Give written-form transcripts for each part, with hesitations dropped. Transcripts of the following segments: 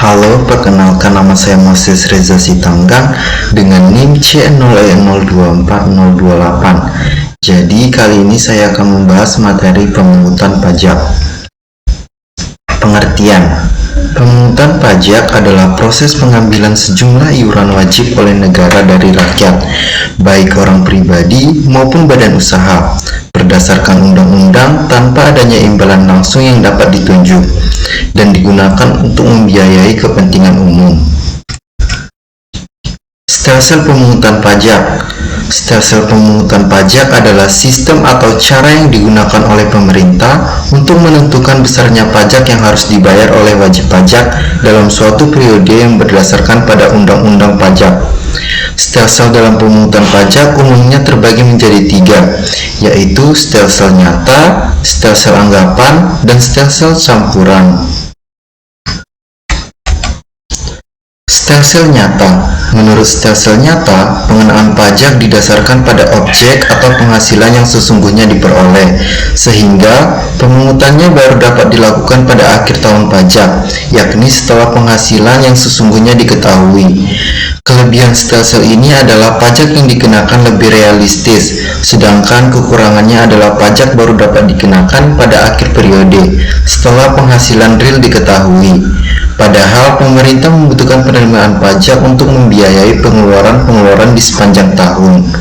Halo, perkenalkan nama saya Moses Reza Sitanggang dengan NIM C0E024028. Jadi kali ini saya akan membahas materi pemungutan pajak. Pengertian: pemungutan pajak adalah proses pengambilan sejumlah iuran wajib oleh negara dari rakyat, baik orang pribadi maupun badan usaha, berdasarkan undang-undang tanpa adanya imbalan langsung yang dapat ditunjuk, dan digunakan untuk membiayai kepentingan umum. Stelsel pemungutan pajak. Stelsel pemungutan pajak adalah sistem atau cara yang digunakan oleh pemerintah untuk menentukan besarnya pajak yang harus dibayar oleh wajib pajak dalam suatu periode yang berdasarkan pada undang-undang pajak. Stelsel dalam pemungutan pajak umumnya terbagi menjadi 3, yaitu stelsel nyata, stelsel anggapan, dan stelsel campuran. Stelsel nyata. Menurut stelsel nyata, pengenaan pajak didasarkan pada objek atau penghasilan yang sesungguhnya diperoleh, sehingga pemungutannya baru dapat dilakukan pada akhir tahun pajak, yakni setelah penghasilan yang sesungguhnya diketahui. Kelebihan stelsel ini adalah pajak yang dikenakan lebih realistis, sedangkan kekurangannya adalah pajak baru dapat dikenakan pada akhir periode, setelah penghasilan real diketahui. Padahal pemerintah membutuhkan penerimaan pajak untuk membiayai pengeluaran-pengeluaran di sepanjang tahun.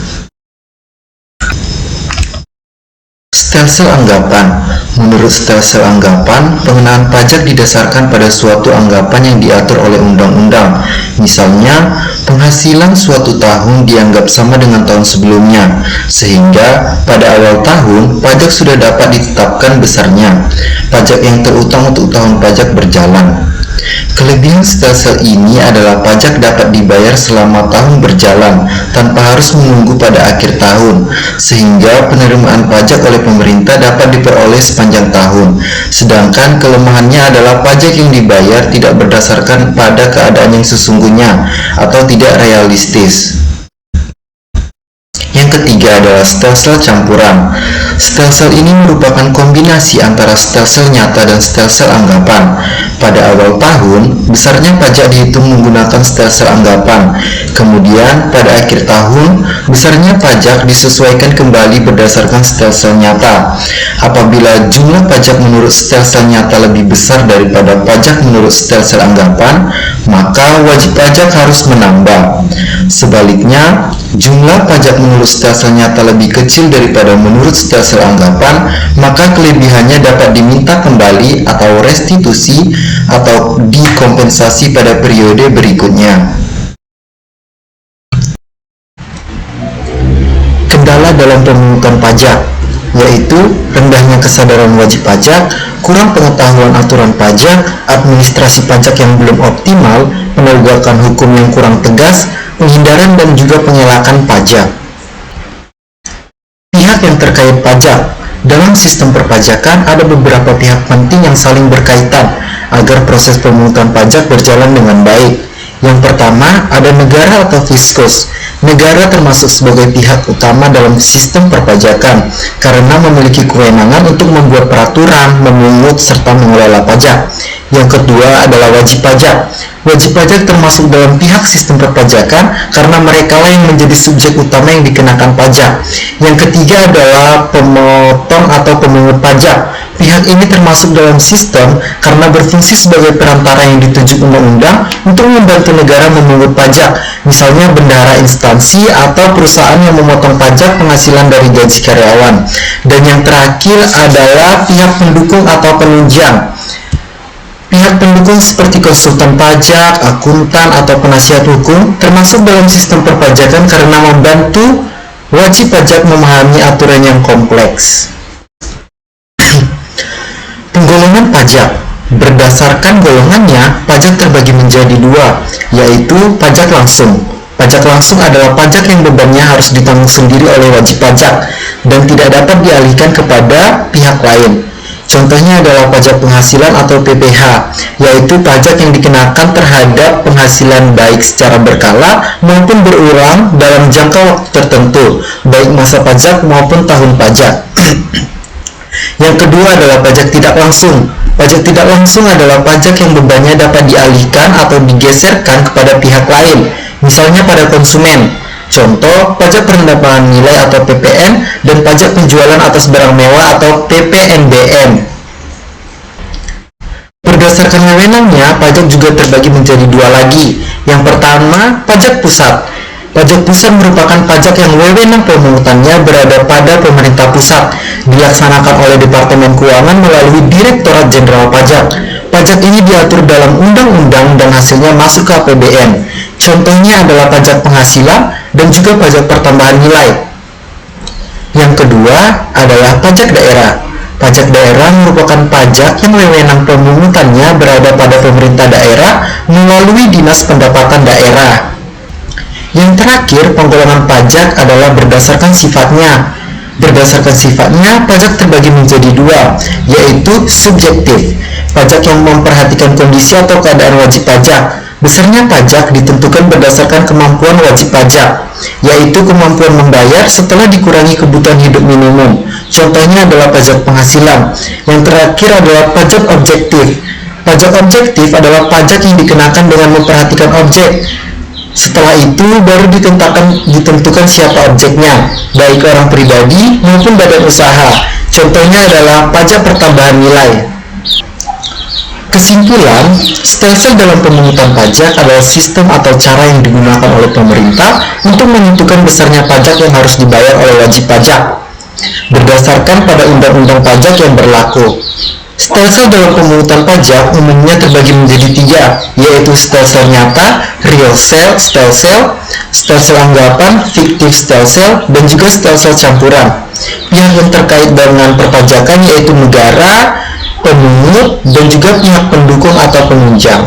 Stelsel anggapan. Menurut stelsel anggapan, pengenaan pajak didasarkan pada suatu anggapan yang diatur oleh undang-undang. Misalnya, penghasilan suatu tahun dianggap sama dengan tahun sebelumnya, sehingga pada awal tahun pajak sudah dapat ditetapkan besarnya. Pajak yang terutang untuk tahun pajak berjalan. Kelebihan stelsel ini adalah pajak dapat dibayar selama tahun berjalan tanpa harus menunggu pada akhir tahun, sehingga penerimaan pajak oleh pemerintah dapat diperoleh sepanjang tahun. Sedangkan kelemahannya adalah pajak yang dibayar tidak berdasarkan pada keadaan yang sesungguhnya atau tidak realistis. Yang ketiga adalah stelsel campuran. Stelsel ini merupakan kombinasi antara stelsel nyata dan stelsel anggapan. Pada awal tahun, besarnya pajak dihitung menggunakan stelsel anggapan. Kemudian, pada akhir tahun, besarnya pajak disesuaikan kembali berdasarkan stelsel nyata. Apabila jumlah pajak menurut stelsel nyata lebih besar daripada pajak menurut stelsel anggapan, maka wajib pajak harus menambah. Sebaliknya, jumlah pajak menurut stelsel nyata lebih kecil daripada menurut stelsel anggapan, maka kelebihannya dapat diminta kembali atau restitusi atau dikompensasi pada periode berikutnya. Kendala dalam pemungutan pajak, yaitu rendahnya kesadaran wajib pajak, kurang pengetahuan aturan pajak, administrasi pajak yang belum optimal, penegakan hukum yang kurang tegas, penghindaran dan juga pengelakan pajak. Pihak yang terkait pajak. Dalam sistem perpajakan ada beberapa pihak penting yang saling berkaitan agar proses pemungutan pajak berjalan dengan baik. Yang pertama ada negara atau fiskus. Negara termasuk sebagai pihak utama dalam sistem perpajakan karena memiliki kewenangan untuk membuat peraturan, memungut, serta mengelola pajak. Yang kedua adalah wajib pajak. Wajib pajak termasuk dalam pihak sistem perpajakan karena mereka lah yang menjadi subjek utama yang dikenakan pajak. Yang ketiga adalah pemotong atau pemungut pajak. Pihak ini termasuk dalam sistem karena berfungsi sebagai perantara yang ditunjuk undang-undang untuk membantu negara memungut pajak, misalnya bendahara instansi atau perusahaan yang memotong pajak penghasilan dari gaji karyawan. Dan yang terakhir adalah pihak pendukung atau penunjang. Pihak pendukung seperti konsultan pajak, akuntan, atau penasihat hukum termasuk dalam sistem perpajakan karena membantu wajib pajak memahami aturan yang kompleks. Penggolongan pajak. Berdasarkan golongannya, pajak terbagi menjadi 2, yaitu pajak langsung. Pajak langsung adalah pajak yang bebannya harus ditanggung sendiri oleh wajib pajak dan tidak dapat dialihkan kepada pihak lain. Contohnya adalah pajak penghasilan atau PPh, yaitu pajak yang dikenakan terhadap penghasilan baik secara berkala maupun berulang dalam jangka waktu tertentu, baik masa pajak maupun tahun pajak. Yang kedua adalah pajak tidak langsung. Pajak tidak langsung adalah pajak yang bebannya dapat dialihkan atau digeserkan kepada pihak lain, misalnya pada konsumen. Contoh, pajak penerimaan nilai atau PPN dan pajak penjualan atas barang mewah atau PPNBM. Berdasarkan wewenangnya, pajak juga terbagi menjadi dua lagi. Yang pertama, pajak pusat. Pajak pusat merupakan pajak yang wewenang pemungutannya berada pada pemerintah pusat, dilaksanakan oleh Departemen Keuangan melalui Direktorat Jenderal Pajak. Pajak ini diatur dalam undang-undang dan hasilnya masuk ke APBN. Contohnya adalah pajak penghasilan dan juga pajak pertambahan nilai. Yang kedua adalah pajak daerah. Pajak daerah merupakan pajak yang wewenang pemungutannya berada pada pemerintah daerah melalui Dinas Pendapatan Daerah. Yang terakhir, penggolongan pajak adalah berdasarkan sifatnya. Berdasarkan sifatnya, pajak terbagi menjadi dua, yaitu subjektif. Pajak yang memperhatikan kondisi atau keadaan wajib pajak. Besarnya pajak ditentukan berdasarkan kemampuan wajib pajak, yaitu kemampuan membayar setelah dikurangi kebutuhan hidup minimum. Contohnya adalah pajak penghasilan. Yang terakhir adalah pajak objektif. Pajak objektif adalah pajak yang dikenakan dengan memperhatikan objek. Setelah itu baru ditentukan siapa objeknya, baik orang pribadi maupun badan usaha. Contohnya adalah pajak pertambahan nilai. Kesimpulan, stelsel dalam pemungutan pajak adalah sistem atau cara yang digunakan oleh pemerintah untuk menentukan besarnya pajak yang harus dibayar oleh wajib pajak berdasarkan pada undang-undang pajak yang berlaku. Stelsel dalam pemungutan pajak umumnya terbagi menjadi tiga, yaitu stelsel nyata, real stelsel, stelsel anggapan, fiktif stelsel, dan juga stelsel campuran. Pihak yang terkait dengan perpajakan yaitu negara, pemungut, dan juga pihak pendukung atau penunjang.